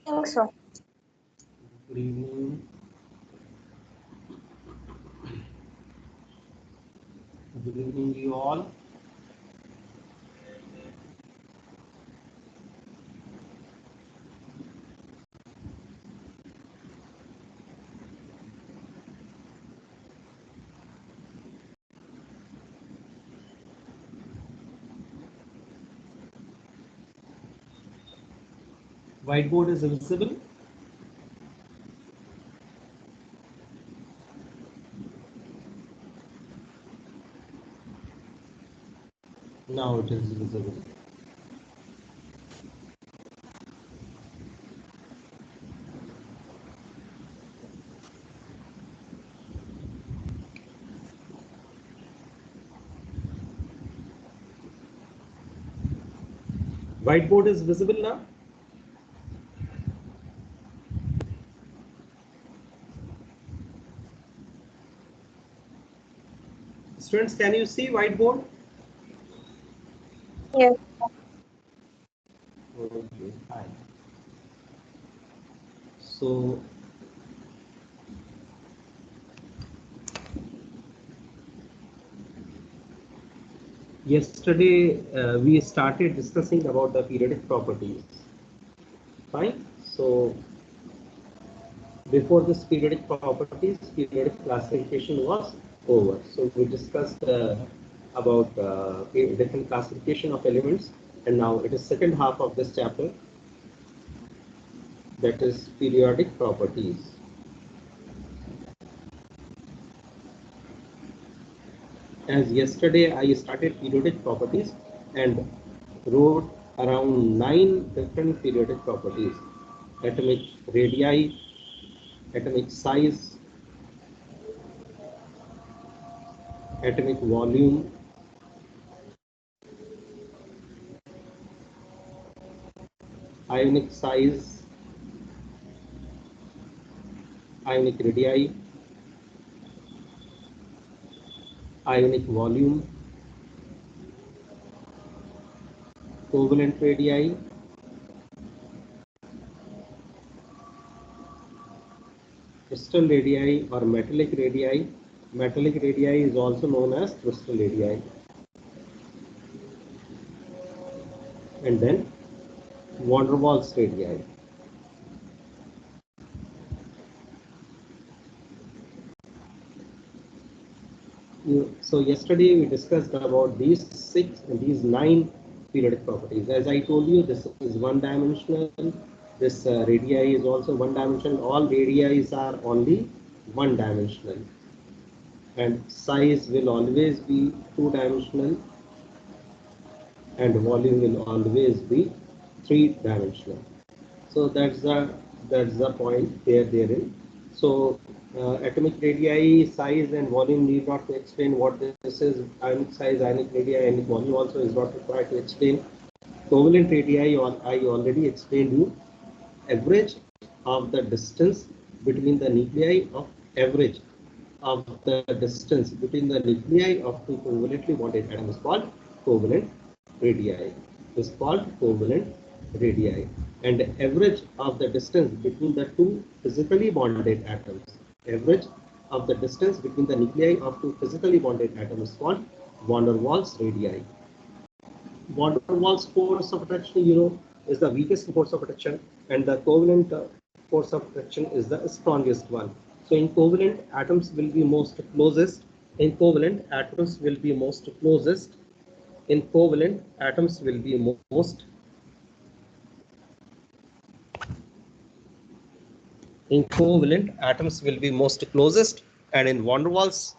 think so. Good evening. Good evening, you all. Whiteboard is visible. Now it is visible. Whiteboard is visible now. Students, can you see whiteboard? Yes. Okay, fine. So yesterday we started discussing about the periodic properties. Fine. So before this periodic properties, periodic classification was over. So we discussed about different classification of elements, and now it is second half of this chapter, that is periodic properties. As yesterday I started periodic properties and wrote around 9 different periodic properties: atomic radii, atomic size, atomic volume, ionic size, ionic radii, ionic volume, covalent radii, crystal radii or metallic radii. Metallic radii is also known as crystal radii. And then van der Waals radii. So yesterday we discussed about these 9 periodic properties. As I told you, this is one-dimensional. This radii is also one-dimensional. All radii are only one-dimensional, and size will always be two-dimensional, and volume will always be three-dimensional. So that's the point therein. So atomic radii, size and volume need not to explain what this is. Ionic size, ionic radii, ionic volume also is not required to explain. Covalent radii, I already explained you. Average of the distance between the nuclei of the distance between the nuclei of two covalently bonded atoms is called covalent radii. Is called covalent radii. And average of the distance between the two physically bonded atoms. Average of the distance between the nuclei of two physically bonded atoms is called van der Waals radii. Van der Waals force of attraction, is the weakest force of attraction, and the covalent force of attraction is the strongest one. So in covalent, atoms will be most closest. In covalent, atoms will be most closest. In covalent, atoms will be most. In covalent, atoms will be most closest, and in van der Waals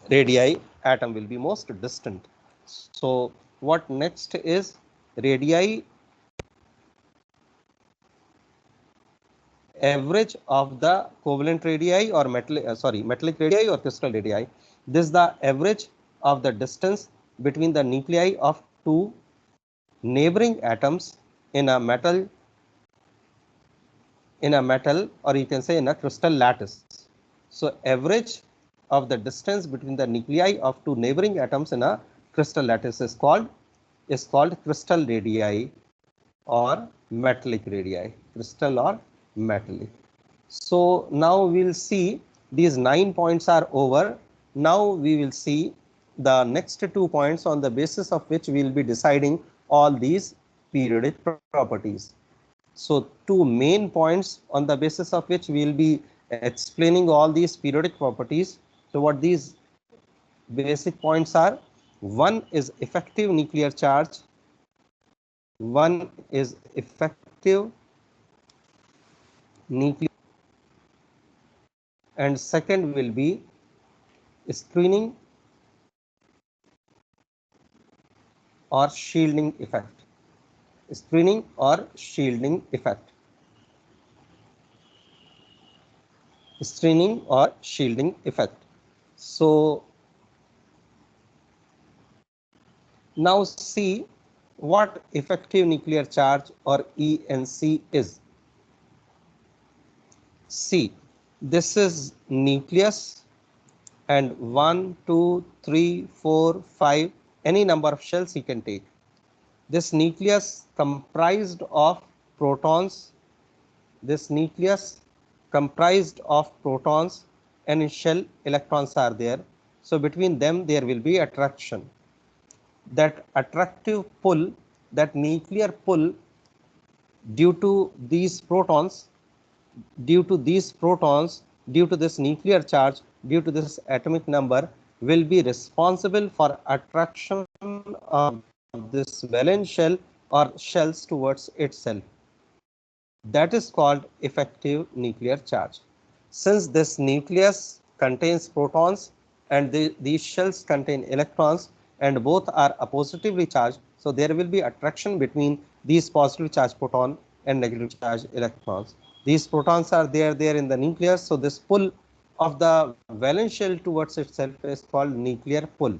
radii, atom will be most distant. So what next is radii, average of the covalent radii or metallic radii or crystal radii. This is the average of the distance between the nuclei of two neighboring atoms in a metal, or you can say in a crystal lattice. So average of the distance between the nuclei of two neighboring atoms in a crystal lattice is called crystal radii. or metallic radii, crystal or metallic. So now we'll see these 9 points are over. Now we will see the next 2 points on the basis of which we will be deciding all these periodic properties. So 2 main points on the basis of which we will be explaining all these periodic properties. So what these basic points are: one is effective nuclear charge, one is effective nuclear, and second will be screening or shielding effect. Screening or shielding effect. Screening or shielding effect. So now see what effective nuclear charge or ENC is. See, this is nucleus and 1, 2, 3, 4, 5, any number of shells you can take. This nucleus comprised of protons, this nucleus comprised of protons, and in shell electrons are there. So between them there will be attraction. That attractive pull, that nuclear pull due to these protons, due to this nuclear charge, due to this atomic number, will be responsible for attraction of this valence shell or shells towards itself. That is called effective nuclear charge. Since this nucleus contains protons and these shells contain electrons and both are positively charged, so there will be attraction between these positively charged proton and negatively charged electrons. These protons are there in the nucleus, so this pull of the valence shell towards itself is called nuclear pull.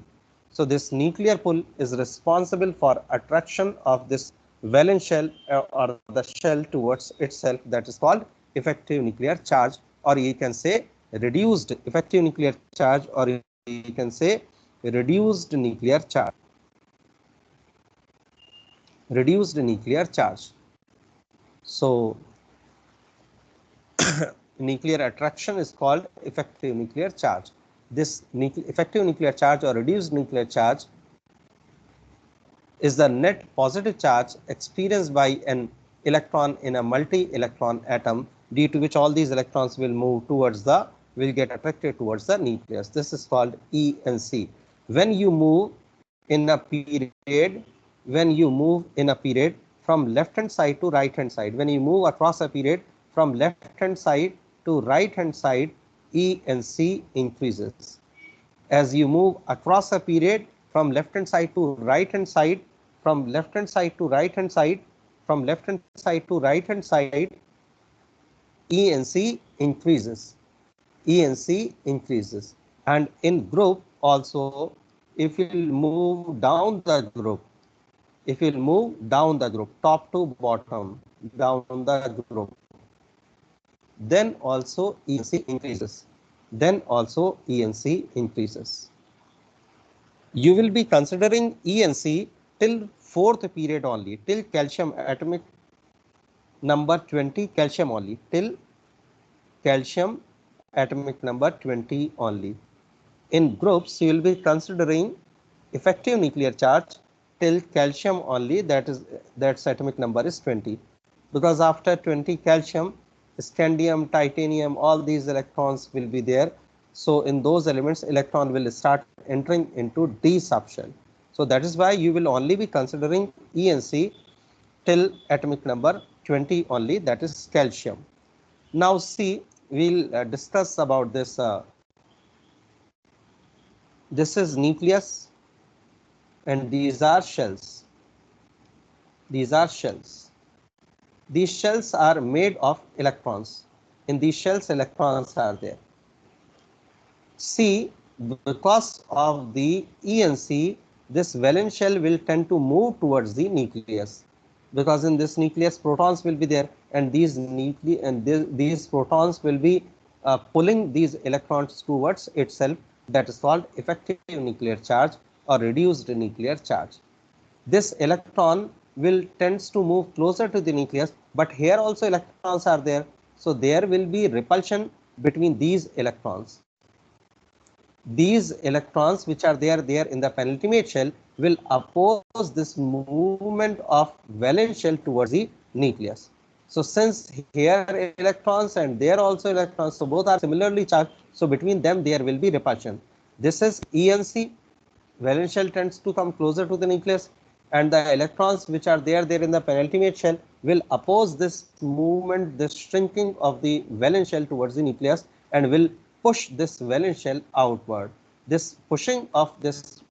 So this nuclear pull is responsible for attraction of this valence shell or the shell towards itself. That is called effective nuclear charge, or you can say reduced effective nuclear charge, or you can say reduced nuclear charge. Reduced nuclear charge. So nuclear attraction is called effective nuclear charge. This effective nuclear charge or reduced nuclear charge is the net positive charge experienced by an electron in a multi-electron atom, due to which all these electrons will move towards will get attracted towards the nucleus. This is called ENC. When you move in a period, from left hand side to right hand side, when you move across a period from left hand side to right hand side, ENC increases. As you move across a period from left hand side to right hand side, from left hand side to right hand side, from left hand side to right hand side, ENC increases. ENC increases. And in group also, if you move down the group, top to bottom, down the group, then also ENC increases. You will be considering ENC till fourth period only, till calcium atomic number 20, calcium only, till calcium atomic number 20 only. In groups, you will be considering effective nuclear charge till calcium only, that's atomic number is 20. Because after 20 calcium, scandium, titanium, all these electrons will be there. So in those elements, electron will start entering into d subshell. So that is why you will only be considering ENC till atomic number 20 only, that is calcium. Now see, we'll discuss about this. This is nucleus and these are shells. These shells are made of electrons. In these shells, electrons are there. See, because of the ENC, this valence shell will tend to move towards the nucleus, because in this nucleus protons will be there, and these protons will be pulling these electrons towards itself. That is called effective nuclear charge or reduced nuclear charge. This electron will tends to move closer to the nucleus, but here also electrons are there. So there will be repulsion between these electrons. These electrons which are there in the penultimate shell will oppose this movement of valence shell towards the nucleus. So since here electrons and there also electrons, so both are similarly charged, so between them there will be repulsion. This is ENC, valence shell tends to come closer to the nucleus, and the electrons which are there in the penultimate shell will oppose this movement, this shrinking of the valence shell towards the nucleus, and will push this valence shell outward. This pushing of this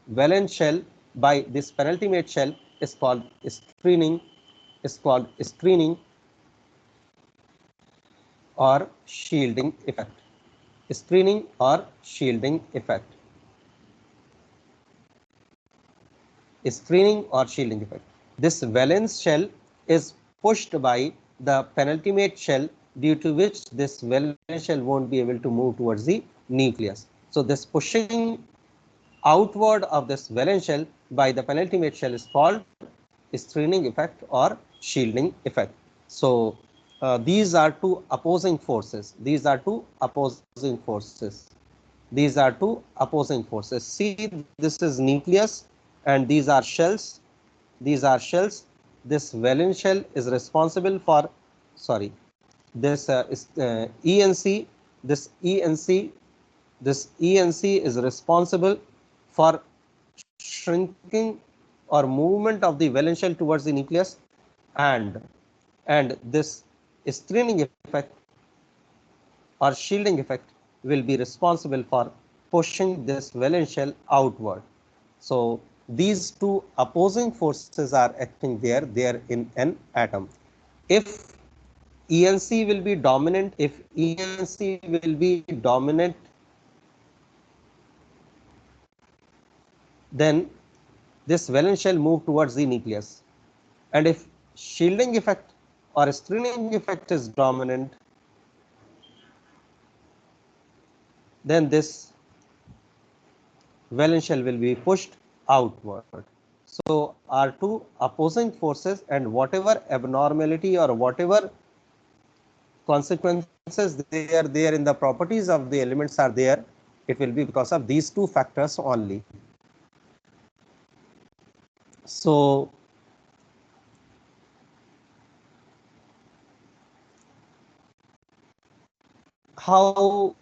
valence shell by this penultimate shell is called screening, or shielding effect. Screening or shielding effect. Screening or shielding effect. This valence shell is pushed by the penultimate shell, due to which this valence shell won't be able to move towards the nucleus. So this pushing outward of this valence shell by the penultimate shell is called screening effect or shielding effect. So these are two opposing forces. These are two opposing forces. These are two opposing forces. See, this is nucleus and these are shells. These are shells. This valence shell is responsible for, sorry, this ENC, this ENC, this ENC is responsible for shrinking or movement of the valence shell towards the nucleus, and this screening effect or shielding effect will be responsible for pushing this valence shell outward. So these two opposing forces are acting there in an atom. If ENC will be dominant, then this valence shell move towards the nucleus. And if shielding effect or screening effect is dominant, then this valence shell will be pushed outward. So are two opposing forces, and whatever abnormality or whatever consequences they are there in the properties of the elements are there, it will be because of these two factors only. So how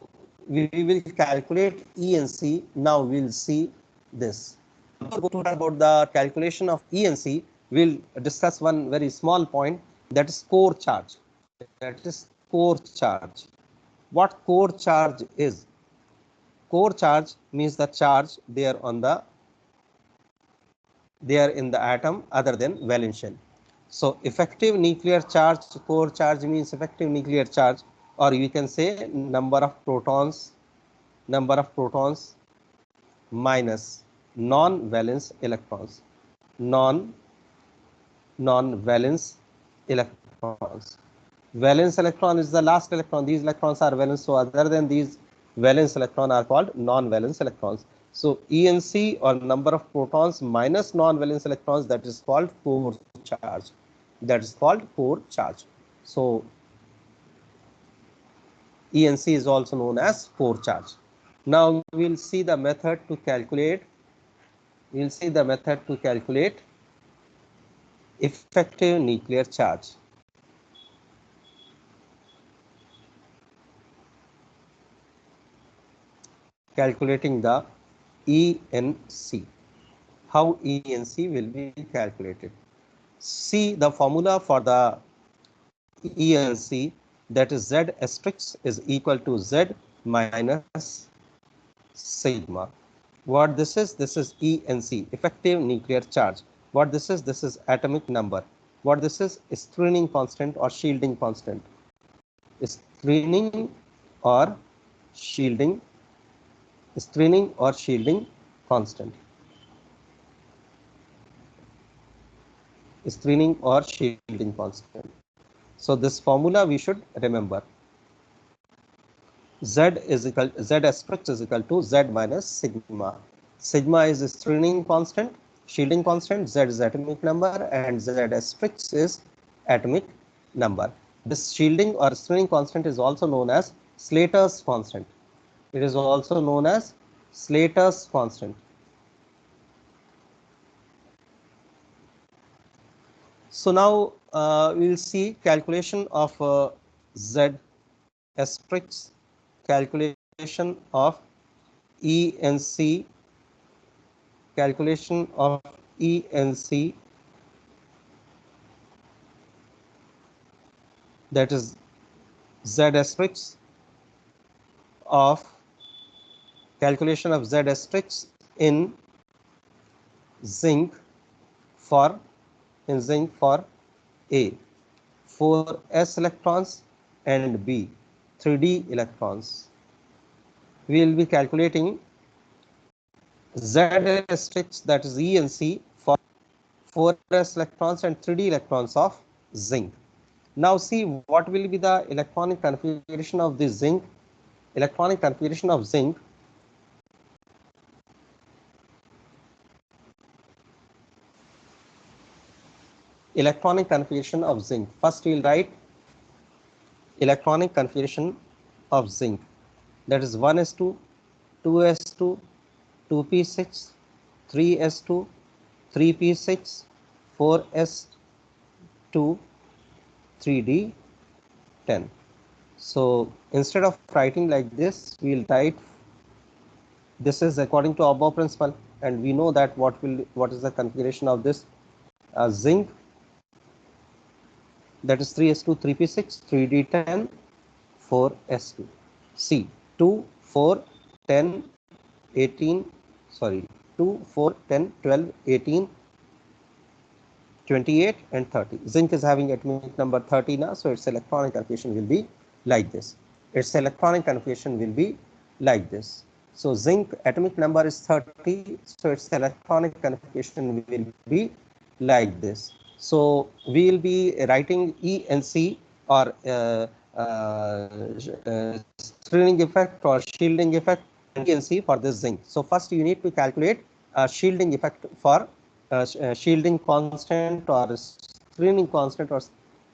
we will calculate ENC? Now we'll see this. Before we talk about the calculation of ENC, we'll discuss one very small point, that is core charge. That is core charge. What core charge is? Core charge means the charge there in the atom other than valence shell. So effective nuclear charge, core charge means effective nuclear charge, or you can say number of protons minus non-valence electrons. Non-valence electrons. Valence electron is the last electron. These electrons are valence, so other than these valence electron are called non-valence electrons. So ENC, or number of protons minus non-valence electrons, that is called core charge. That is called core charge. So ENC is also known as core charge. Now we'll see the method to calculate. We'll see the method to calculate effective nuclear charge. Calculating the ENC. How ENC will be calculated? See the formula for the ENC, that is Z asterisk is equal to Z minus sigma. What this is ENC, effective nuclear charge. What this is atomic number. What this is screening constant or shielding constant. Screening or shielding constant. Screening or shielding constant. So this formula we should remember. Z asterisk is equal to Z minus sigma. Sigma is screening constant shielding constant, Z is atomic number, and Z asterisk is atomic number. This shielding or screening constant is also known as Slater's constant. It is also known as Slater's constant. So now we will see calculation of Z asterisk, calculation of ENC, calculation of ENC, that is Z asterisk of calculation of Z asterisk in zinc for A, 4s electrons, and B, 3d electrons. We will be calculating Z asterisk, that is ENC, for 4s electrons and 3d electrons of zinc. Now see what will be the electronic configuration of this zinc. Electronic configuration of zinc. Electronic configuration of zinc. First we will write electronic configuration of zinc, that is 1s2, 2s2, 2p6, 3s2, 3p6, 4s2, 3d10. So instead of writing like this, we will write this is according to above principle, and we know that what is the configuration of this zinc, that is 3s2, 3p6, 3d10, 4s2. C 2, 4, 10, 18, sorry, 2, 4, 10, 12, 18, 28, and 30. Zinc is having atomic number 30 now, so its electronic configuration will be like this. Its electronic configuration will be like this. So zinc atomic number is 30, so its electronic configuration will be like this. So we will be writing ENC or screening effect or shielding effect and ENC for this zinc. So first you need to calculate shielding effect for shielding constant or screening constant or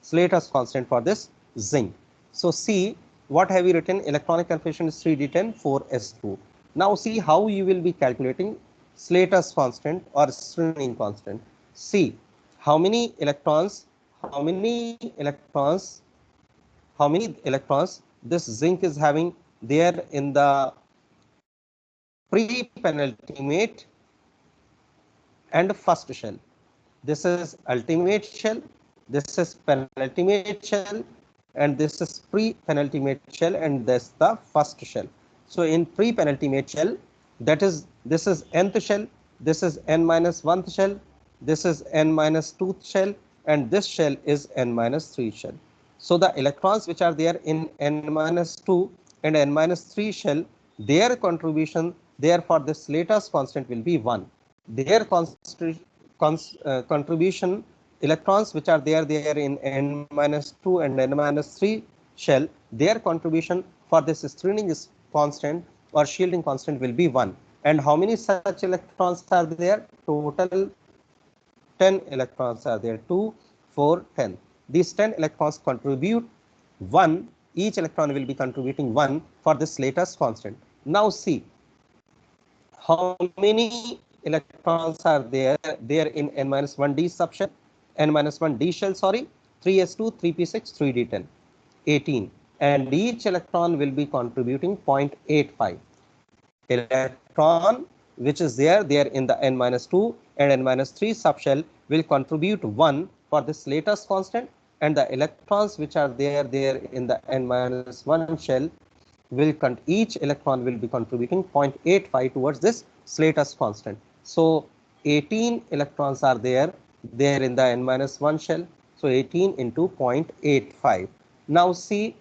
Slater's constant for this zinc. So see what have you written? Electronic configuration is 3d10, 4s2. Now see how you will be calculating Slater's constant or screening constant. See how many electrons this zinc is having there in the pre-penultimate and first shell. This is ultimate shell, this is penultimate shell, and this is pre-penultimate shell, and this is the first shell. So in pre-penultimate shell, this is nth shell, this is n minus 1th shell, this is n minus 2th shell, and this shell is n minus 3 shell. So the electrons which are there in n minus 2 and n minus 3 shell, their contribution there for this Slater's constant will be 1. Their contribution electrons which are there in n minus 2 and n minus 3 shell, their contribution for this screening is constant or shielding constant will be 1. And how many such electrons are there? Total 10 electrons are there. 2, 4, 10. These 10 electrons contribute 1. Each electron will be contributing 1 for this Slater's constant. Now see how many electrons are there in n minus 1d subshell, n minus 1d shell, sorry, 3s2, 3p6, 3d10, 18, and each electron will be contributing 0.85. Electron which is there in the n minus 2 and n minus 3 subshell will contribute 1 for this Slater's constant, and the electrons which are there in the n minus 1 shell each electron will be contributing 0.85 towards this Slater's constant. So 18 electrons are there in the n minus 1 shell. So 18 into 0.85. Now see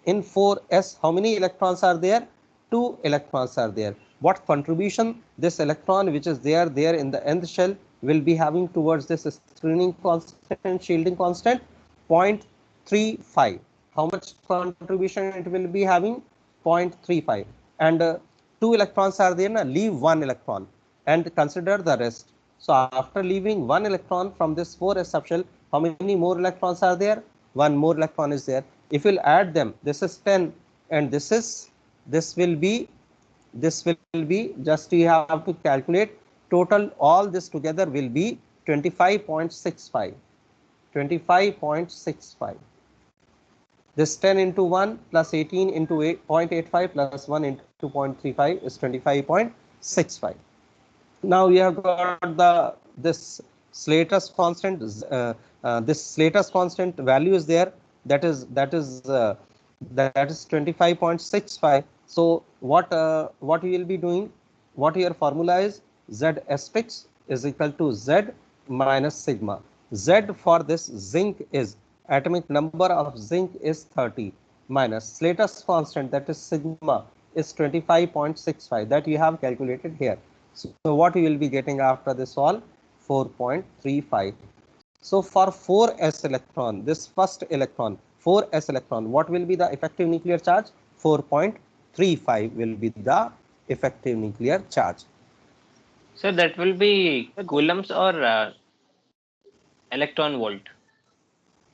in 4s how many electrons are there? 2 electrons are there. What contribution this electron which is there in the nth shell will be having towards this screening constant, shielding constant? 0.35. How much contribution it will be having? 0.35. And 2 electrons are there, leave 1 electron and consider the rest. So after leaving one electron from this 4s subshell, how many more electrons are there? One more electron is there. If we'll add them, this is 10 and this will be just you have to calculate total, all this together will be 25.65. 25.65. This 10 into 1 plus 18 into 8.85 plus 1 into 0.35 is 25.65. Now we have got this Slater's constant. This Slater's constant value is there. That is 25.65. So what we will be doing? What your formula is? Z aspects is equal to Z minus sigma. Z for this zinc is atomic number of zinc is 30 minus Slater's constant, that is sigma, is 25.65, that you have calculated here. So what you will be getting after this all? 4.35. So for 4s electron, this first electron, 4s electron, what will be the effective nuclear charge? 4.35 will be the effective nuclear charge. So that will be coulombs or electron volt.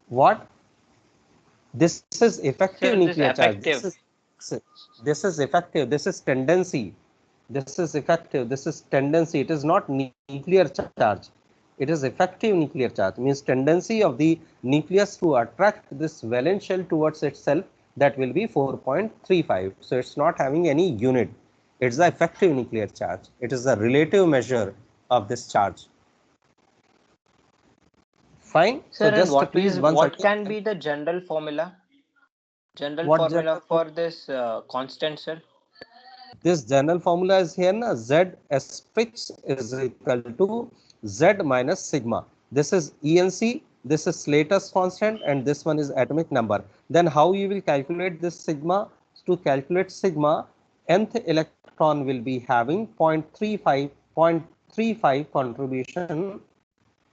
What? This is effective So this nuclear charge. effective. This is effective. This is tendency. This is effective. This is tendency. It is not nuclear charge. It is effective nuclear charge. Means tendency of the nucleus to attract this valence shell towards itself, that will be 4.35. So it's not having any unit. It's the effective nuclear charge. It is the relative measure of this charge. Fine. Sir, so just what can be the general formula? General for this constant, sir? This general formula is here na, Z aspects is equal to Z minus sigma. This is ENC, this is Slater's constant, and this one is atomic number. Then how you will calculate this sigma? To calculate sigma, nth electron will be having 0.35 contribution,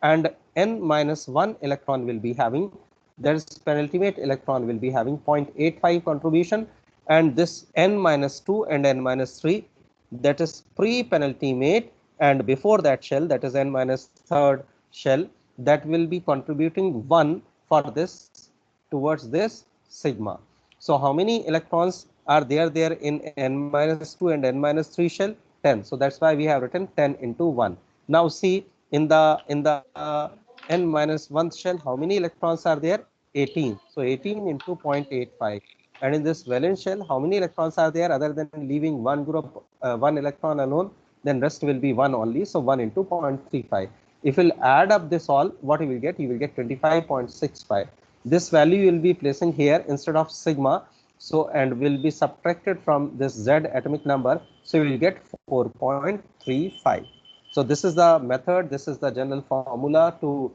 and n minus 1 electron will be having, that is penultimate electron will be having 0.85 contribution, and this n minus 2 and n minus 3, that is pre-penultimate and before that shell, that is n minus third shell, that will be contributing 1 for this towards this sigma. So how many electrons are there in n minus 2 and n minus 3 shell? 10. So that's why we have written 10 into 1. Now see, in the n minus 1 shell, how many electrons are there? 18. So 18 into 0.85. And in this valence shell, how many electrons are there other than leaving one group, one electron alone? Then rest will be 1 only. So 1 into 0.35. If you'll add up this all, what you will get? You will get 25.65. This value you will be placing here instead of sigma. So and will be subtracted from this Z atomic number. So you will get 4.35. So this is the method. This is the general formula to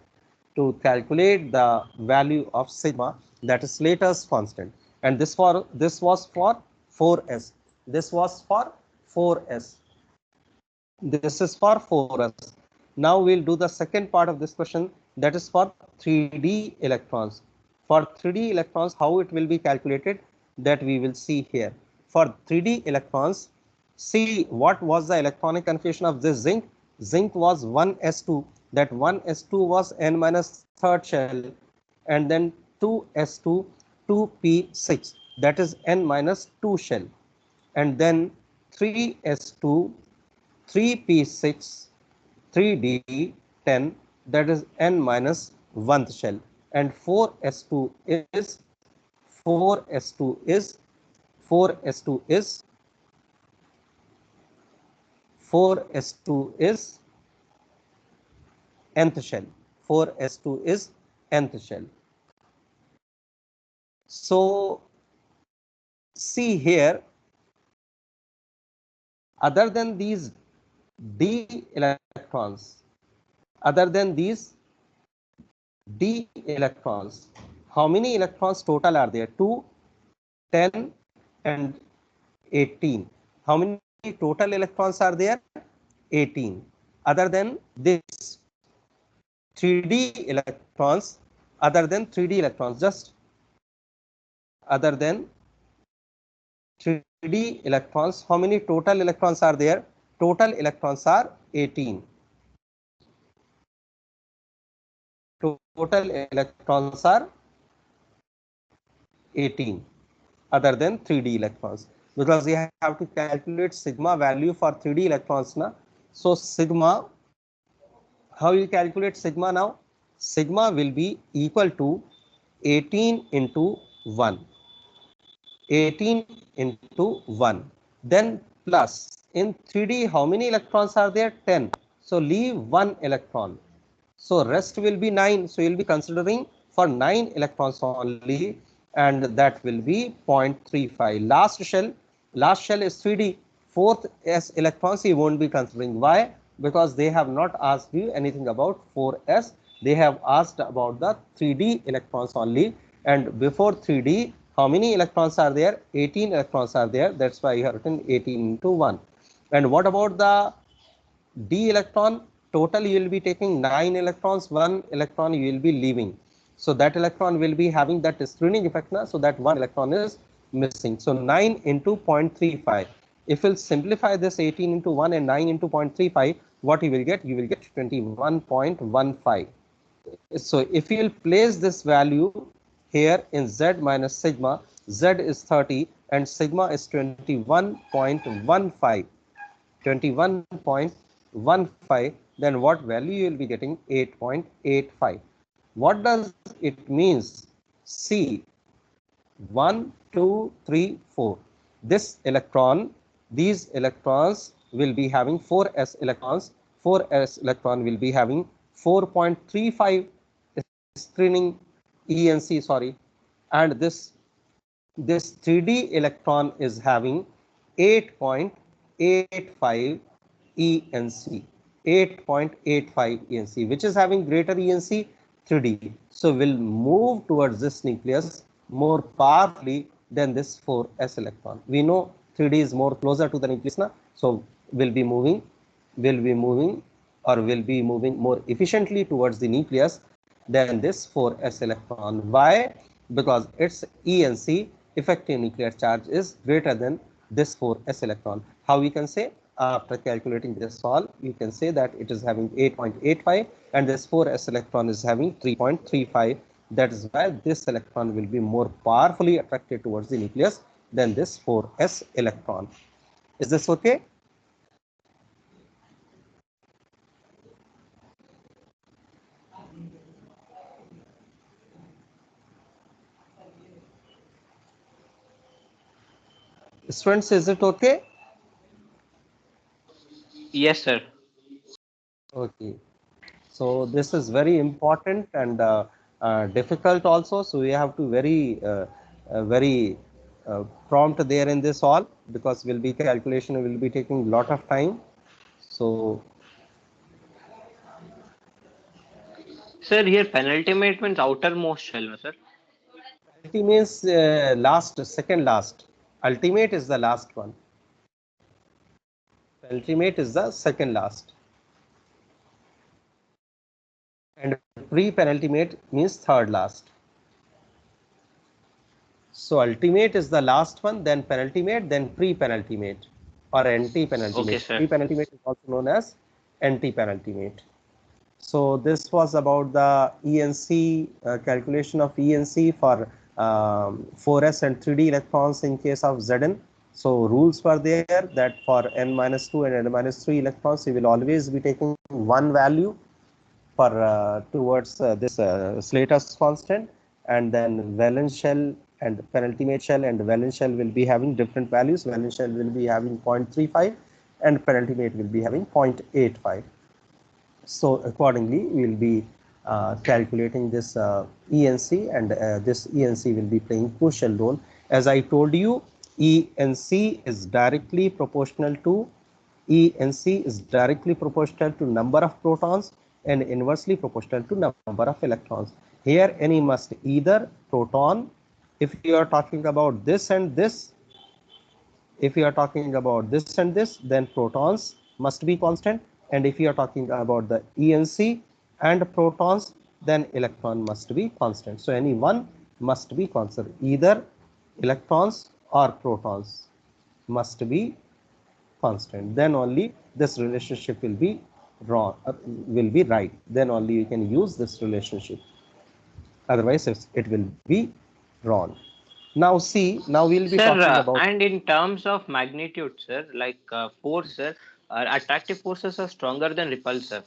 calculate the value of sigma, that is Slater's constant. And this was for 4s. This was for 4s. This is for 4s. Now we'll do the second part of this question, that is for 3d electrons. For 3d electrons, how it will be calculated, that we will see here. For 3d electrons, see what was the electronic configuration of this zinc. Zinc was 1s2, that 1s2 was n minus third shell, and then 2s2 2p6, that is n minus 2 shell, and then 3s2 3p6 3d10, that is n minus 1th shell, and 4s2 is 4s2 is 4s2 is 4s2 is nth shell. 4s2 is nth shell. So see here, other than these d electrons, how many electrons total are there? 2, 10 and 18. How many total electrons are there? 18. Other than this 3d electrons, just other than 3d electrons, how many total electrons are there? Total electrons are 18. total electrons are 18 other than 3D electrons, because we have to calculate sigma value for 3D electrons now. So sigma, how you calculate sigma now? Sigma will be equal to 18 into 1. 18 into 1. Then plus, in 3D, how many electrons are there? 10. So leave 1 electron. So rest will be 9. So you'll be considering for 9 electrons only, and that will be 0.35. Last shell is 3D. Fourth s electrons you won't be considering. Why? Because they have not asked you anything about 4s. They have asked about the 3D electrons only. And before 3D, how many electrons are there? 18 electrons are there. That's why you have written 18 into 1. And what about the D electron? Total you will be taking 9 electrons, 1 electron you will be leaving. So that electron will be having that screening effect now, so that 1 electron is missing. So 9 into 0.35. If we'll simplify this 18 into 1 and 9 into 0.35, what you will get? You will get 21.15. So if you will place this value here in Z minus sigma, Z is 30 and sigma is 21.15. 21.15, then what value you will be getting? 8.85. What does it means? See, 1, 2, 3, 4. This electron, these electrons will be having 4s electrons. 4s electron will be having 4.35 screening ENC, sorry, and this 3D electron is having 8.85 ENC, 8.85 ENC, which is having greater ENC 3D. So we'll move towards this nucleus more powerfully than this 4s electron. We know 3D is more closer to the nucleus now, so we'll be moving more efficiently towards the nucleus than this 4s electron. Why? Because its ENC, effective nuclear charge, is greater than this 4s electron. How we can say? After calculating this all, you can say that it is having 8.85 and this 4s electron is having 3.35. That is why this electron will be more powerfully attracted towards the nucleus than this 4s electron. Is this okay? Students, is it okay? Yes, sir. Okay. So this is very important and difficult also. So we have to very prompt there in this all, because will be calculation will be taking a lot of time. So Sir, here penultimate means outermost shell, no, sir? penalty means second last. Ultimate is the last one. Ultimate is the second last. And pre-penultimate means third last. So ultimate is the last one, then penultimate, then pre-penultimate or anti-penultimate. Okay, sir. Pre-penultimate is also known as anti-penultimate. So this was about the ENC, calculation of ENC for 4s and 3D electrons in case of Zn. So rules were there that for n-2 and n-3 electrons, you will always be taking one value for towards this Slater's constant, and then valence shell and penultimate shell and valence shell will be having different values. Valence shell will be having 0.35 and penultimate will be having 0.85. So accordingly, we will be calculating this ENC, and this ENC will be playing crucial role. As I told you, ENC is directly proportional to number of protons and inversely proportional to number of electrons. Here, any must either proton, if you are talking about this and this, if you are talking about this and this, then protons must be constant. And if you are talking about the ENC and protons, then electron must be constant. So any one must be constant. Either electrons or protons must be constant. Then only this relationship will be wrong, will be right. Then only you can use this relationship. Otherwise, it will be wrong. Now see, now we'll be Sir, talking about. and in terms of magnitude, sir, like force, sir, attractive forces are stronger than repulsive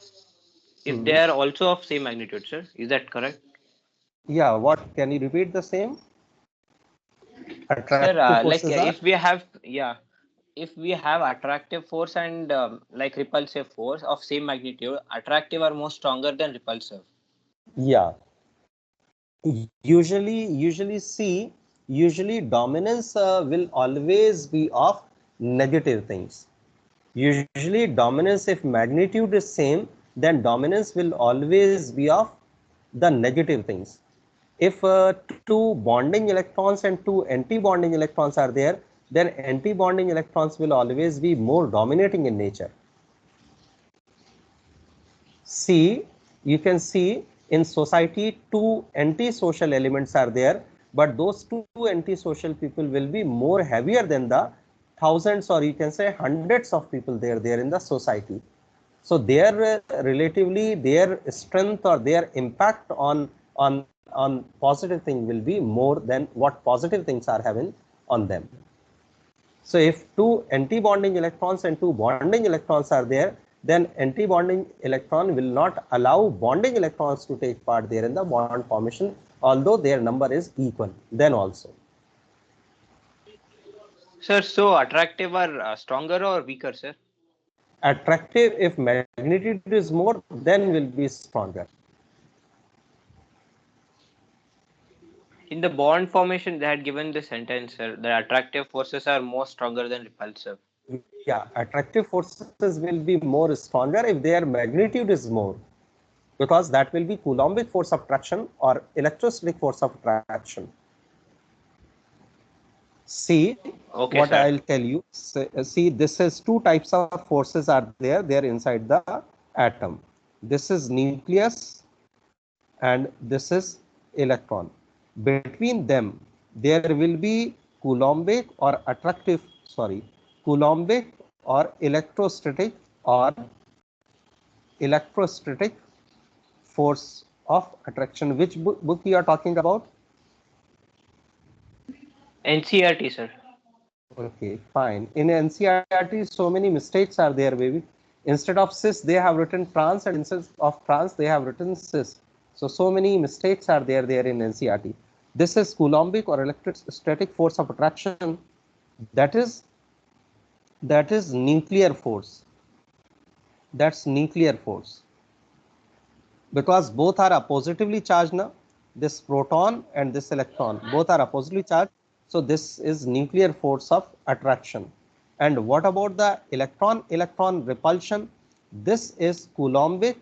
if they Mhm. are also of same magnitude, sir. Is that correct? Yeah, what can you repeat the same? Sir, Attractive like forces are. if we have, yeah, if we have attractive force and like repulsive force of same magnitude, attractive are more stronger than repulsive. Yeah, usually dominance will always be of negative things. Usually dominance, if magnitude is same, then dominance will always be of the negative things. If two bonding electrons and two anti-bonding electrons are there, then anti-bonding electrons will always be more dominating in nature. See, you can see in society two anti-social elements are there, but those two anti-social people will be more heavier than the thousands, or you can say hundreds of people there in the society. So their relatively their strength or their impact on positive thing will be more than what positive things are having on them. So if two anti-bonding electrons and two bonding electrons are there, then anti-bonding electron will not allow bonding electrons to take part there in the bond formation, although their number is equal then also. Sir, so attractive are stronger or weaker, sir? Attractive, if magnitude is more, then will be stronger. In the bond formation, they had given the sentence, sir, the attractive forces are more stronger than repulsive. Yeah, attractive forces will be more stronger if their magnitude is more, because that will be Coulombic force of attraction or electrostatic force of attraction. See Okay, what sir. I'll tell you. See, this is two types of forces are there. They are inside the atom. This is nucleus and this is electron. Between them, there will be Coulombic or attractive, sorry, Coulombic or electrostatic force of attraction. Which book you are talking about? NCRT, sir. Okay, fine. In NCRT, so many mistakes are there, baby. Instead of cis, they have written trans, and instead of trans, they have written cis. So many mistakes are there in NCRT. This is Coulombic or electrostatic force of attraction. That is nuclear force. That's nuclear force. Because both are positively charged now. This proton and this electron, both are positively charged. So this is nuclear force of attraction. And what about the electron repulsion? This is Coulombic.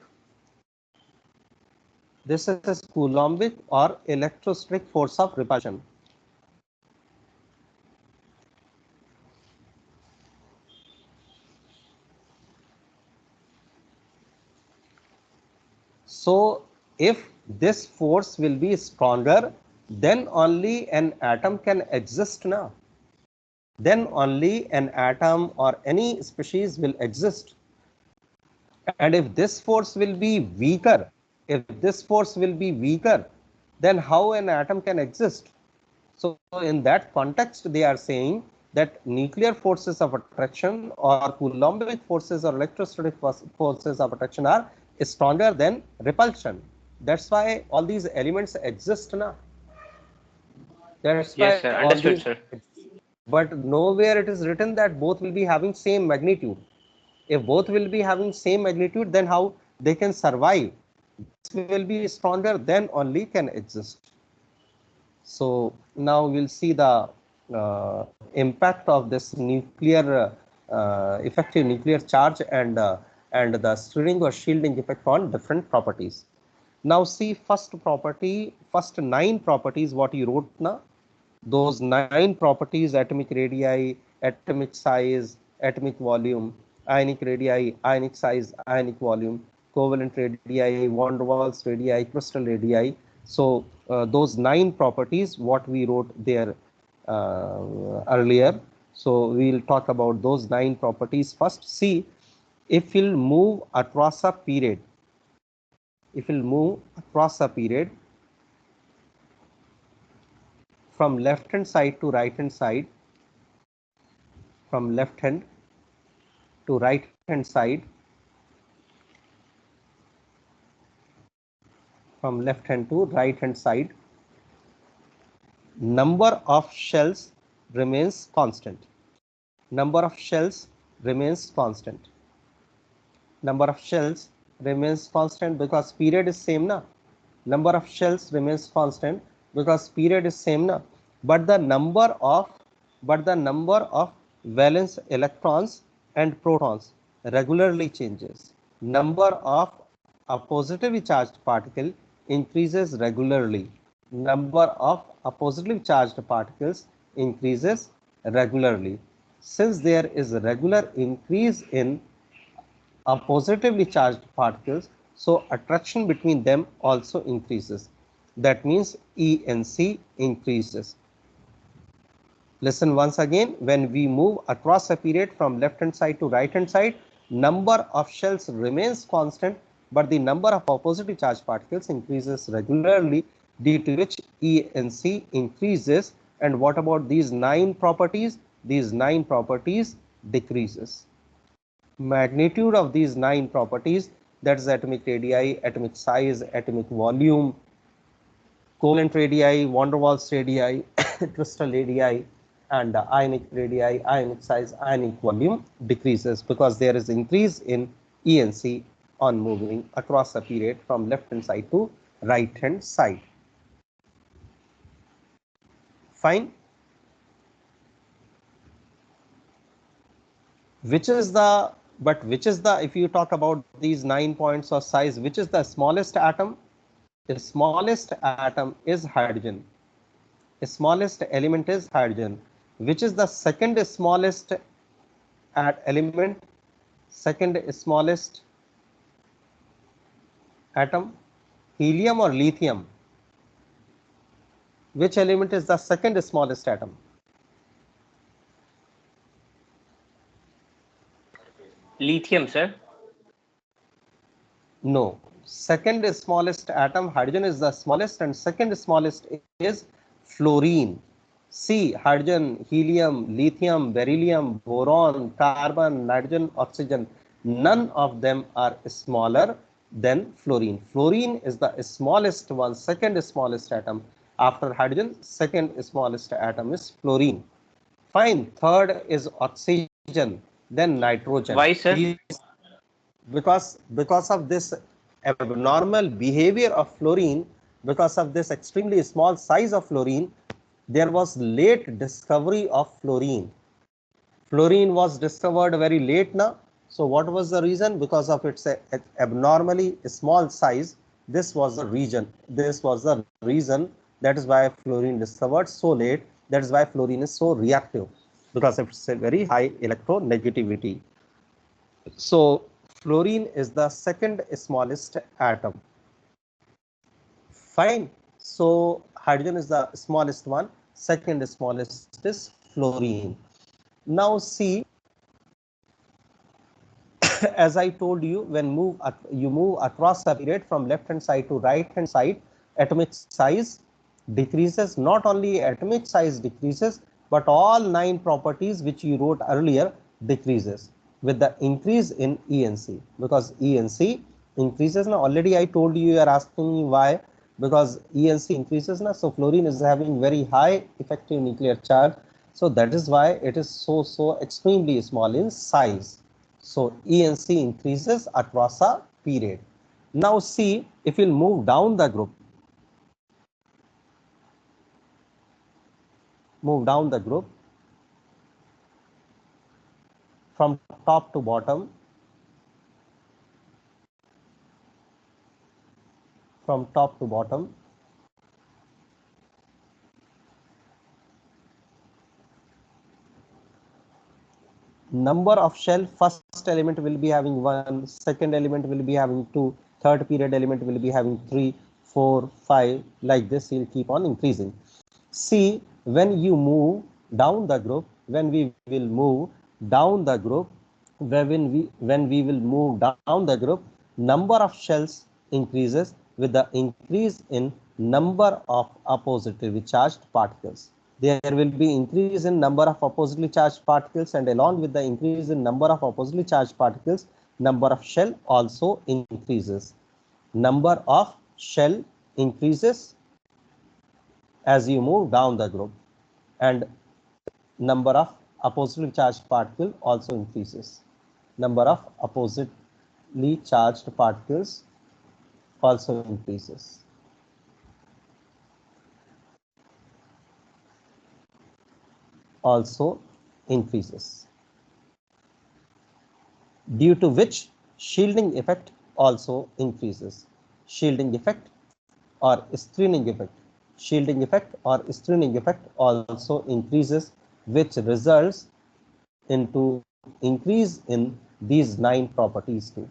This is Coulombic or electrostatic force of repulsion. So if this force will be stronger, then only an atom can exist now. Then only an atom or any species will exist. And if this force will be weaker, then how an atom can exist? So in that context, they are saying that nuclear forces of attraction or Coulombic forces or electrostatic forces of attraction are stronger than repulsion. That's why all these elements exist now. That's Yes, why sir. all Understood, these, sir. but nowhere it is written that both will be having same magnitude. If both will be having same magnitude, then how they can survive? This will be stronger, then only can exist. So now we'll see the impact of this nuclear effective nuclear charge and the stirring or shielding effect on different properties. Now see first 9 properties what you wrote now. Those 9 properties: atomic radii, atomic size, atomic volume, ionic radii, ionic size, ionic volume, covalent radii, van der Waals radii, crystal radii. So those 9 properties what we wrote there earlier. So we'll talk about those 9 properties first. See, if we'll move across a period, from left hand side to right hand side, from left hand to right hand side, from left hand to right hand side, number of shells remains constant. Number of shells remains constant. Number of shells remains constant because period is same na. Number of shells remains constant because period is same na. But the number of valence electrons and protons regularly changes. Number of a positively charged particle increases regularly. Number of a positively charged particles increases regularly. Since there is a regular increase in a positively charged particles, so attraction between them also increases. That means ENC increases. Listen once again, when we move across a period from left hand side to right hand side, number of shells remains constant, but the number of oppositely charged particles increases regularly, due to which ENC increases. And what about these 9 properties? These 9 properties decreases. Magnitude of these 9 properties, that is atomic radii, atomic size, atomic volume, covalent radii, van der Waals radii, crystal radii, and ionic radii, ionic size, ionic volume decreases because there is increase in ENC on moving across a period from left hand side to right hand side. Fine. Which is the, if you talk about these 9 points of size, which is the smallest atom? The smallest atom is hydrogen. The smallest element is hydrogen. Which is the second smallest element? Second smallest atom? Helium or lithium? Which element is the second smallest atom? Lithium, sir. No. Second smallest atom, hydrogen, is the smallest, and second smallest is fluorine. See, hydrogen, helium, lithium, beryllium, boron, carbon, nitrogen, oxygen, none of them are smaller than fluorine. Fluorine is the smallest one, second smallest atom. After hydrogen, second smallest atom is fluorine. Fine. Third is oxygen, then nitrogen. Why, sir? Because of this abnormal behavior of fluorine, because of this extremely small size of fluorine, there was late discovery of fluorine. Fluorine was discovered very late now. So what was the reason? Because of its abnormally small size. This was the reason. That is why fluorine discovered so late. That is why fluorine is so reactive, because it's a very high electronegativity. So fluorine is the second smallest atom. Fine. So hydrogen is the smallest one. Second smallest is fluorine. Now see, as I told you, when you move across a period from left hand side to right hand side, atomic size decreases. Not only atomic size decreases, but all 9 properties which you wrote earlier decreases with the increase in ENC, because ENC increases now. Already I told you, you are asking me why, because ENC increases now. So fluorine is having very high effective nuclear charge, so that is why it is so extremely small in size. So ENC increases across a period. Now see, if we'll move down the group, from top to bottom, number of shell, first element will be having 1, second element will be having 2, third period element will be having 3, 4, 5, like this will keep on increasing. See, when you move down the group, when we will move down the group, when we will move down the group, number of shells increases with the increase in number of oppositively charged particles. There will be increase in number of oppositely charged particles, and along with the increase in number of oppositely charged particles, number of shell also increases. Number of shell increases as you move down the group, and number of oppositely charged particle also increases. Number of oppositely charged particles also increases. Also increases, due to which shielding effect also increases. Shielding effect or screening effect. Shielding effect or screening effect also increases, which results into increase in these 9 properties too.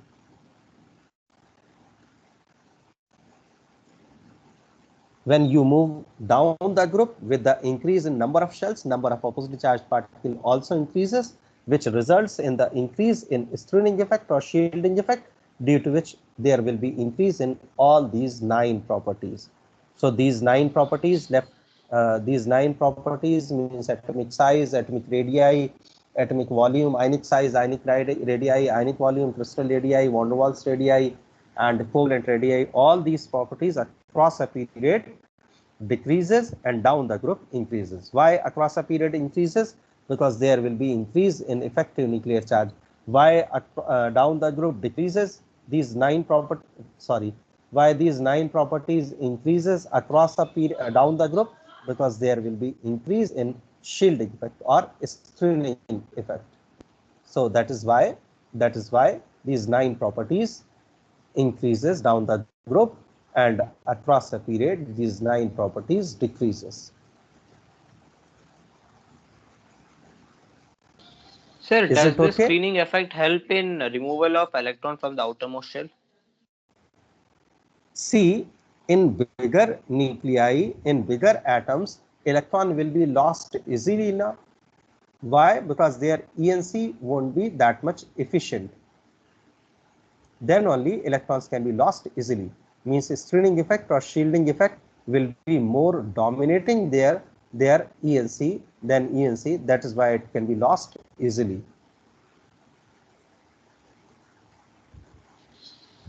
When you move down the group with the increase in number of shells, number of oppositely charged particle also increases, which results in the increase in screening effect or shielding effect, due to which there will be increase in all these 9 properties. So these 9 properties means atomic size, atomic radii, atomic volume, ionic size, ionic radii, ionic volume, crystal radii, van der Waals radii, and covalent radii. All these properties across a period decreases and down the group increases. Why across a period increases? Because there will be increase in effective nuclear charge. Why down the group decreases? These 9 why these 9 properties increases across a period down the group? Because there will be increase in shielding effect or screening effect. So that is why these 9 properties increases down the group, and across a period these 9 properties decreases. Sir, Is does it this okay? screening effect help in removal of electron from the outermost shell? See, in bigger nuclei, in bigger atoms, electron will be lost easily enough. Why? Because their ENC won't be that much efficient. Then only electrons can be lost easily. Means screening effect or shielding effect will be more dominating their ENC than ENC. That is why it can be lost easily.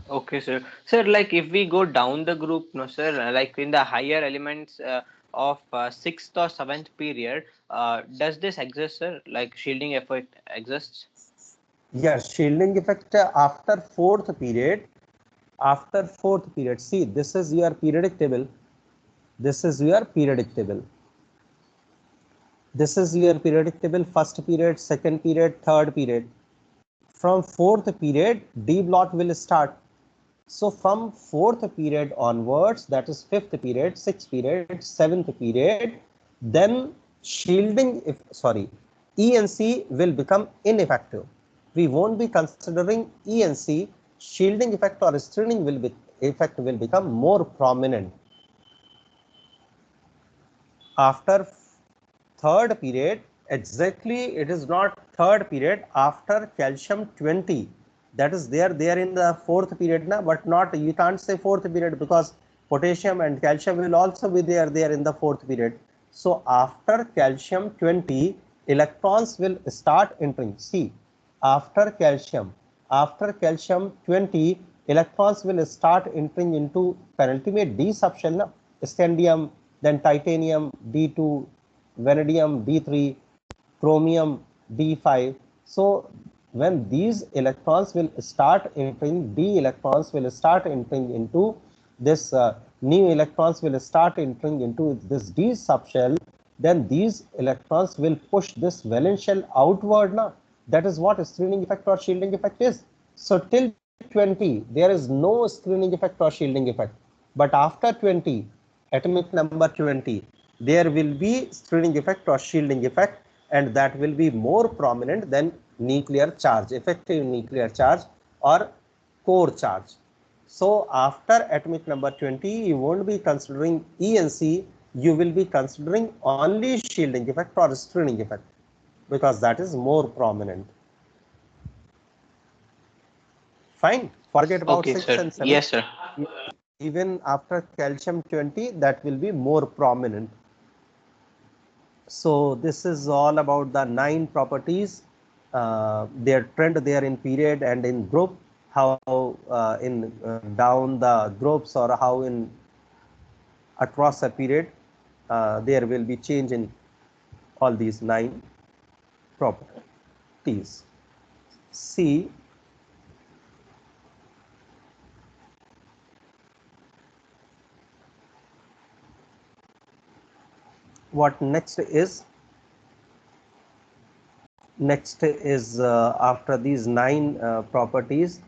Okay, sir. Sir, like if we go down the group, no, sir, like in the higher elements of 6th or 7th period, does this exist, sir? Like shielding effect exists? Yes, shielding effect after 4th period. After 4th period, see, this is your periodic table. This is your periodic table. This is your periodic table, first period, second period, third period. From 4th period, D block will start. So from 4th period onwards, that is 5th period, 6th period, 7th period, then shielding, ENC will become ineffective. We won't be considering ENC. Shielding effect or screening effect will become more prominent. After 3rd period, exactly, it is not 3rd period, after calcium 20, that is there in the 4th period now, but not, you can't say 4th period, because potassium and calcium will also be there in the 4th period. So after calcium 20, electrons will start entering. See, after calcium 20, electrons will start entering into penultimate D subshell, scandium, then titanium D2, vanadium D3, chromium D5. So when these electrons will start entering, D electrons will start entering into this, new electrons will start entering into this D subshell, then these electrons will push this valence shell outward now. That is what screening effect or shielding effect is. So till 20, there is no screening effect or shielding effect. But after 20, atomic number 20, there will be screening effect or shielding effect, and that will be more prominent than nuclear charge, effective nuclear charge or core charge. So after atomic number 20, you won't be considering ENC, you will be considering only shielding effect or screening effect, because that is more prominent. Fine. Forget about Okay, 6 sir. and 7. Yes, sir. Even after calcium 20, that will be more prominent. So this is all about the 9 properties, their trend there in period and in group, how in down the groups, or how in across a period there will be change in all these 9 properties. See, what next is after these 9 properties,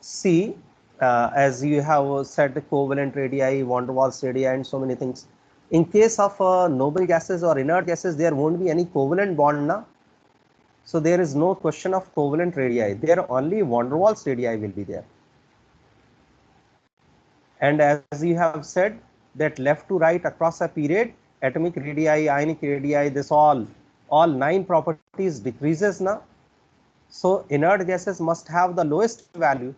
see, as you have said, covalent radii, van der Waals radii, and so many things. In case of noble gases or inert gases, there won't be any covalent bond now. So there is no question of covalent radii. There only van der Waals radii will be there. And as you have said, that left to right across a period, atomic radii, ionic radii, this all 9 properties decreases now. So inert gases must have the lowest value,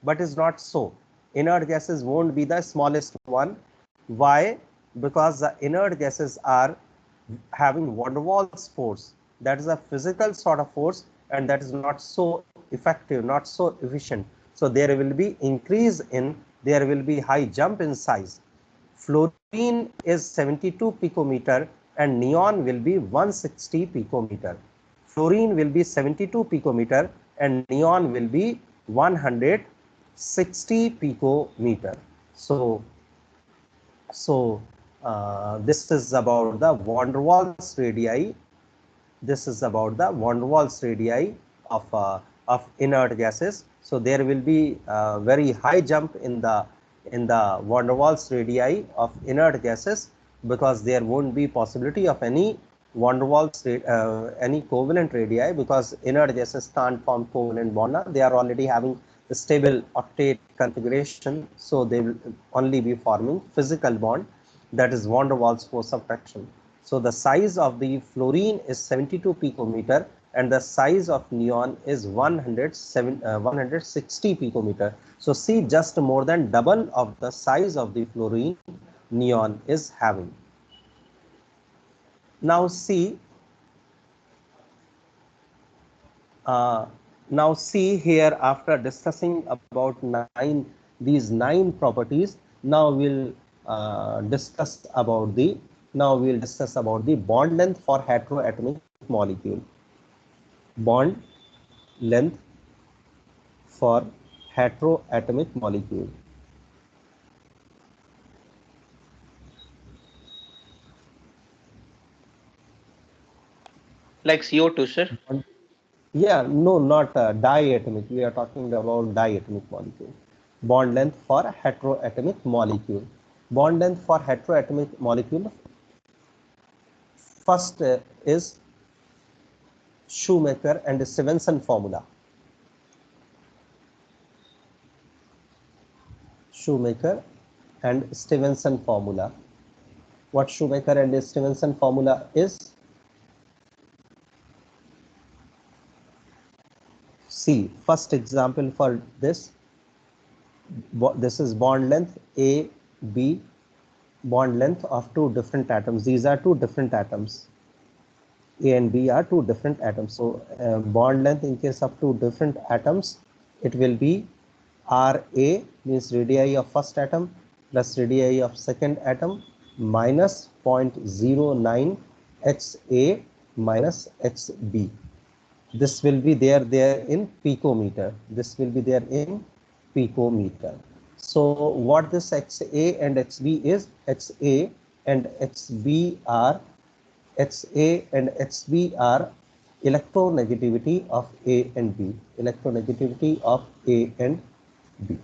but is not so. Inert gases won't be the smallest one. Why? Because the inert gases are having van der Waals force. That is a physical sort of force, and that is not so effective, not so efficient. So there will be increase in, there will be high jump in size. Fluorine is 72 picometer and neon will be 160 picometer. Fluorine will be 72 picometer and neon will be 160 picometer. So this is about the van der Waals radii. This is about the van der Waals radii of inert gases. So there will be very high jump in the van der Waals radii of inert gases, because there won't be possibility of any van der Waals any covalent radii, because inert gases can't form covalent bond. They are already having a stable octet configuration, so they will only be forming physical bond, that is van der Waals force of attraction. So the size of the fluorine is 72 picometer and the size of neon is 160 picometer. So see, just more than double of the size of the fluorine neon is having. Now see, here, after discussing about these nine properties, now we'll discuss about the bond length for heteroatomic molecule. Bond length for heteroatomic molecule. Like CO2, sir? Yeah, no, not diatomic. We are talking about diatomic molecule. Bond length for heteroatomic molecule. Bond length for heteroatomic molecule. First is Shoemaker and Stevenson formula. Shoemaker and Stevenson formula. What Shoemaker and Stevenson formula is? See, first example for this. This is bond length A, B, bond length of two different atoms. These are two different atoms. A and B are two different atoms. So bond length in case of two different atoms, it will be RA, means radii of first atom, plus radii of second atom, minus 0.09 HA minus HB. This will be there in picometer. This will be there in picometer. So what this HA and HB is? HA and HB are electronegativity of A and B. Electronegativity of A and B.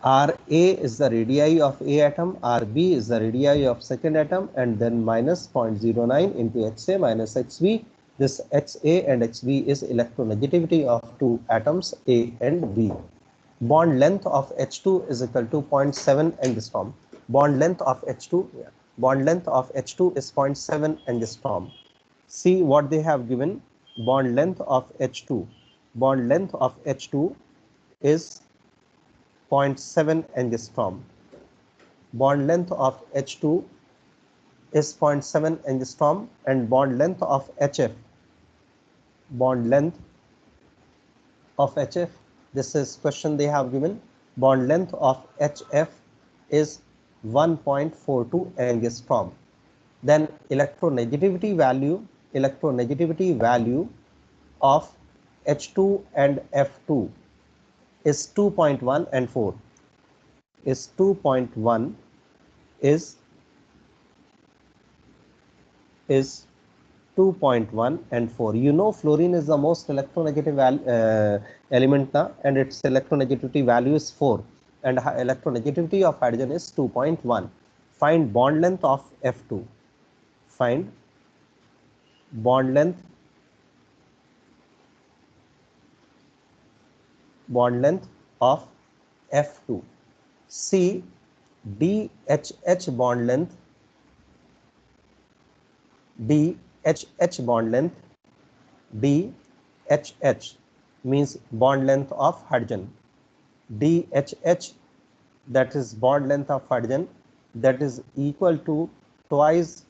RA is the radii of A atom, RB is the radii of second atom, and then minus 0.09 into HA minus HB. This HA and HB is electronegativity of two atoms A and B. Bond length of H2 is equal to 0.7 angstrom. Bond length of H2, bond length of H2 is 0.7 angstrom. See what they have given. Bond length of H2. Bond length of H2 is 0.7 angstrom. Bond length of H2 is 0.7 angstrom, and bond length of HF. Bond length of HF. This is question they have given. Bond length of HF is 1.42 angstrom. Then electronegativity value of H2 and F2 is 2.1 and 4. Is 2.1 is 2.1 and 4. You know fluorine is the most electronegative element now, and its electronegativity value is 4, and electronegativity of hydrogen is 2.1. Find bond length of F2. Find bond length of F2. See DHH bond length. DHH bond length. DHH means bond length of hydrogen. DHH, that is bond length of hydrogen, that is equal to twice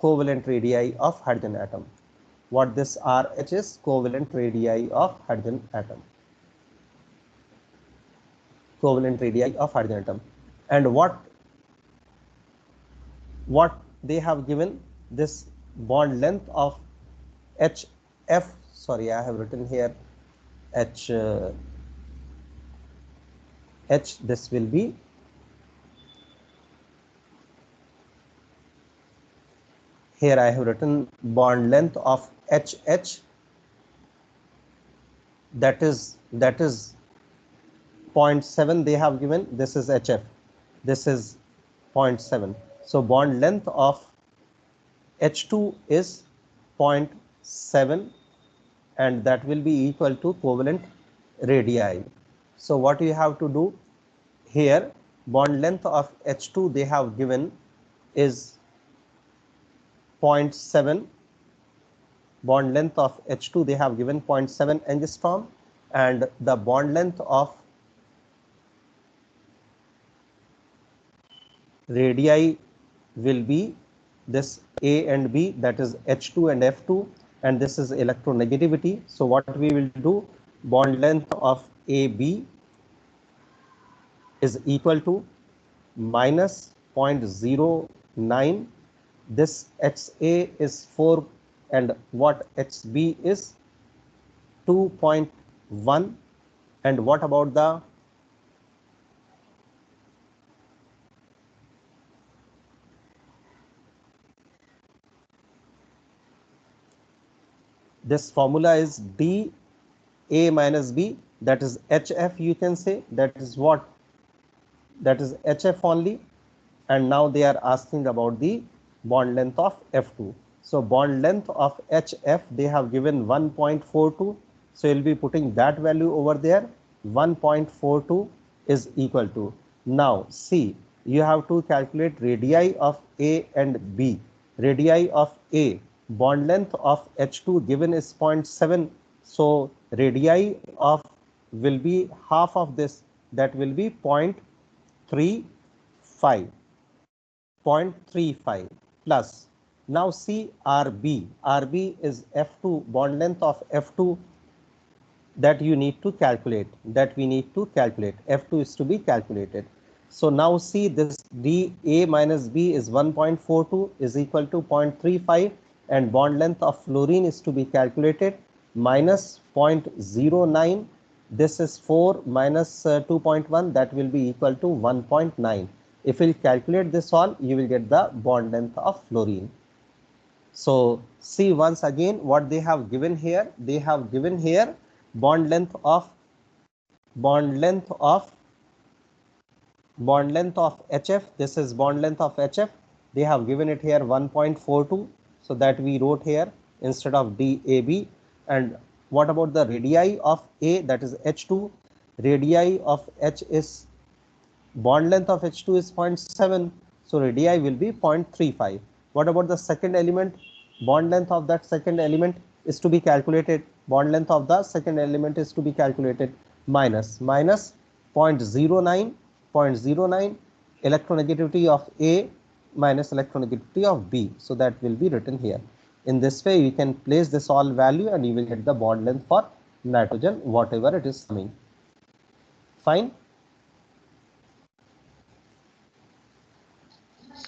covalent radii of hydrogen atom. What this RH is? Covalent radii of hydrogen atom. Covalent radii of hydrogen atom. And what they have given, this bond length of HF, sorry, I have written here H, this will be here. I have written bond length of HH, that is 0.7 they have given. This is HF, this is 0.7. So bond length of H2 is 0.7, and that will be equal to covalent radii. So what you have to do here, bond length of H2 they have given is 0.7. Bond length of H2 they have given 0.7 angstrom, and the bond length of radii will be this A and B, that is H2 and F2, and this is electronegativity. So what we will do, bond length of AB is equal to minus 0.09. This HA is 4, and what HB is 2.1. And what about the this formula is D A minus B, that is HF, you can say, that is what, that is HF only. And now they are asking about the bond length of F2. So bond length of HF they have given 1.42, so you'll be putting that value over there. 1.42 is equal to, now see, you have to calculate radii of A and B. Radii of A, bond length of H2 given is 0.7, so radii of will be half of this, that will be 0.35. 0.35 plus. Now see RB. RB is F2, bond length of F2, that you need to calculate, that we need to calculate. F2 is to be calculated. So now see, this DA minus B is 1.42 is equal to 0.35, and bond length of fluorine is to be calculated, minus 0.09. This is 4 minus 2.1, that will be equal to 1.9. If you calculate this all, you will get the bond length of fluorine. So see once again what they have given here. They have given here bond length of HF. This is bond length of HF. They have given it here 1.42, so that we wrote here instead of DAB. And what about the radii of A, that is H2? Radii of H is, bond length of H2 is 0.7, So radii will be 0.35. What about the second element? Bond length of that second element is to be calculated. Bond length of the second element is to be calculated minus 0.09, 0.09 electronegativity of A minus electronegativity of B. So that will be written here. In this way, you can place this all value and you will get the bond length for nitrogen, whatever it is coming. Fine.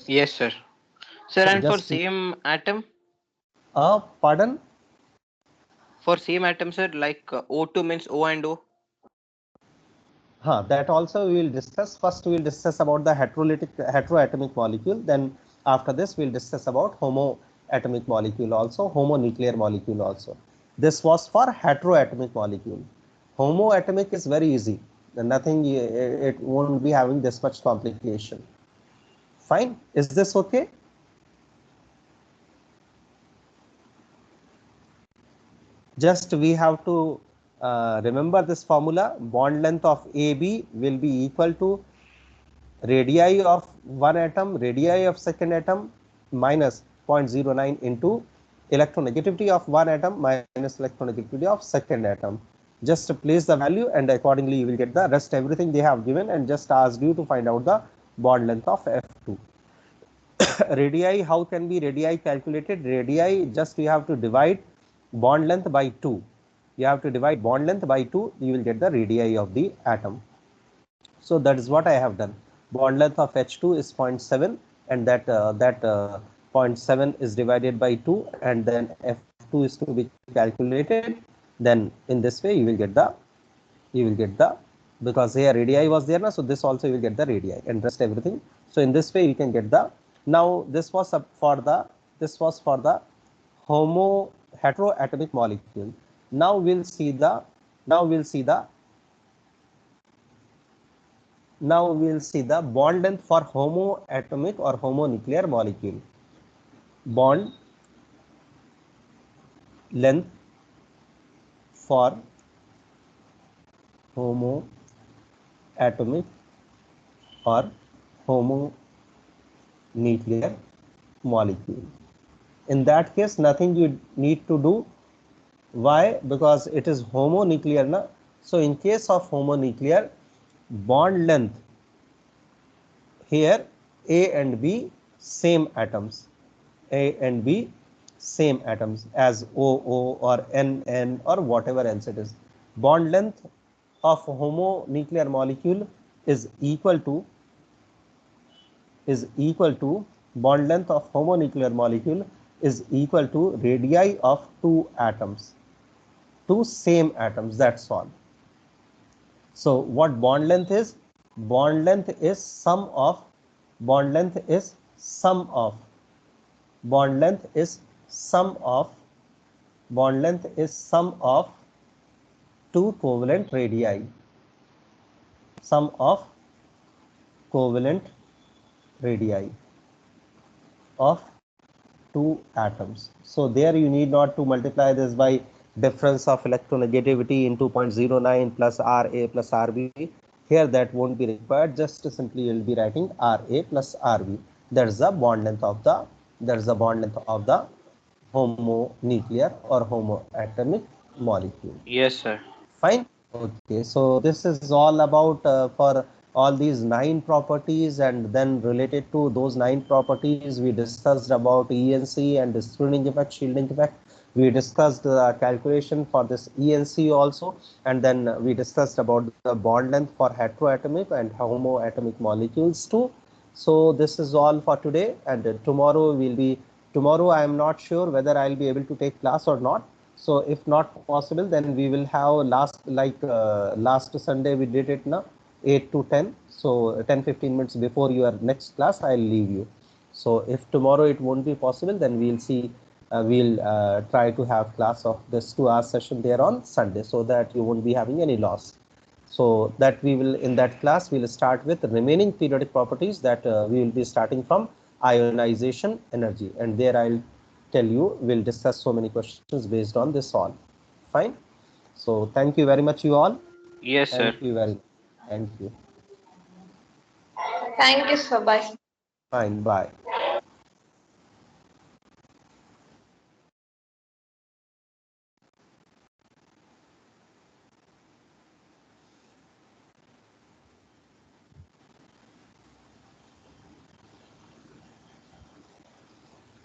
Yes, sir. Sir, So and for just same atom? pardon. For same atom, sir, like O2 means O and O. That also we will discuss. First, we will discuss about the heteroatomic molecule. Then after this, we will discuss about homoatomic molecule also, homonuclear molecule also. This was for heteroatomic molecule. Homoatomic is very easy. Nothing, it won't be having this much complication. Fine. Is this okay? Just we have to remember this formula. Bond length of AB will be equal to radii of one atom, radii of second atom minus 0.09 into electronegativity of one atom minus electronegativity of second atom. Just place the value and accordingly you will get the rest. Everything they have given and just asked you to find out the bond length of F2. Radii, how can be radii calculated? Radii, just you have to divide bond length by 2. You have to divide bond length by 2, you will get the radii of the atom. So that is what I have done. Bond length of H2 is 0.7 and that 0.7 is divided by 2 and then F2 is to be calculated. Then in this way you will get the because here radii was there, so this also you will get the radii and rest everything. So in this way you can get the, now this was for the heteroatomic molecule. Now we'll see the bond length for homoatomic or homonuclear molecule. Bond length for homoatomic or homonuclear molecule. In that case, nothing you need to do. Why? Because it is homonuclear, na? So in case of homonuclear, bond length here A and B same atoms, A and B same atoms as OO or NN or whatever else it is. Bond length of homonuclear molecule is equal to bond length of homonuclear molecule is equal to radii of two same atoms. That's all. So what bond length is? Bond length is sum of bond length is sum of bond length is sum of bond length is sum of two covalent radii. Sum of covalent radii of two atoms. So there you need not to multiply this by difference of electronegativity into 0.09 plus Ra plus Rb. Here that won't be required. Just simply you will be writing Ra plus Rb. That's the bond length of the homonuclear or homoatomic molecule. Yes, sir. Fine. Okay, so this is all about for all these 9 properties, and then related to those 9 properties, we discussed about ENC and the screening effect, shielding effect. We discussed the calculation for this ENC also, and then we discussed about the bond length for heteroatomic and homoatomic molecules too. So this is all for today, and tomorrow I am not sure whether I'll be able to take class or not. So if not possible, then we will have last Sunday we did it now 8 to 10. So 10-15 minutes before your next class, I'll leave you. So if tomorrow it won't be possible, then we'll see. We'll try to have class of this 2-hour session there on Sunday, so that you won't be having any loss. So that we will, in that class, we'll start with the remaining periodic properties that we will be starting from ionization energy, and there I'll tell you, we'll discuss so many questions based on this all. Fine. So thank you very much, you all. Yes, sir. Thank you very much. Thank you. Thank you, sir. Bye. Fine. Bye.